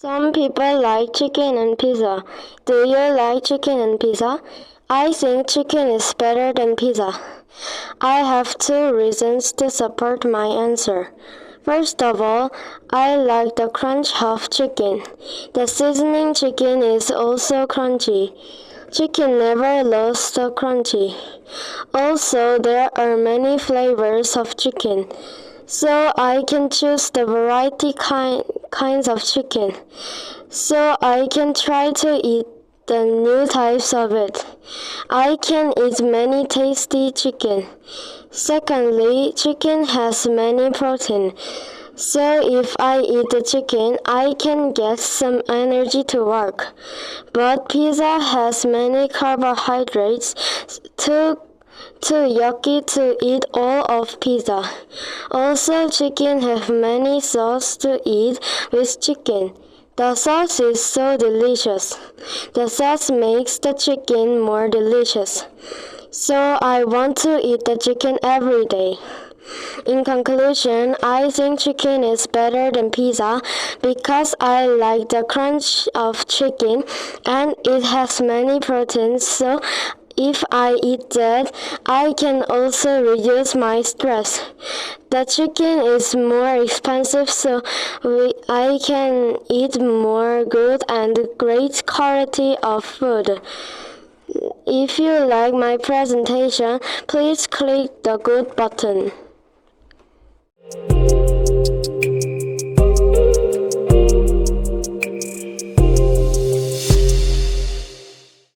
Some people like chicken and pizza. Do you like chicken and pizza? I think chicken is better than pizza. I have two reasons to support my answer. First of all, I like the crunch of chicken. The seasoning chicken is also crunchy. Chicken never loses the crunchy. Also, there are many flavors of chicken, so I can choose the variety kinds of chicken. So I can try to eat the new types of it. I can eat many tasty chicken. Secondly, chicken has many protein. So if I eat the chicken, I can get some energy to work. But pizza has many carbohydrates, too yucky to eat all of pizza. Also, chicken have many sauce to eat with chicken. The sauce is so delicious. The sauce makes the chicken more delicious. So I want to eat the chicken every day. In conclusion, I think chicken is better than pizza because I like the crunch of chicken and it has many proteins, so if I eat that, I can also reduce my stress. The chicken is more expensive, so I can eat more good and great quality of food. If you like my presentation, please click the good button.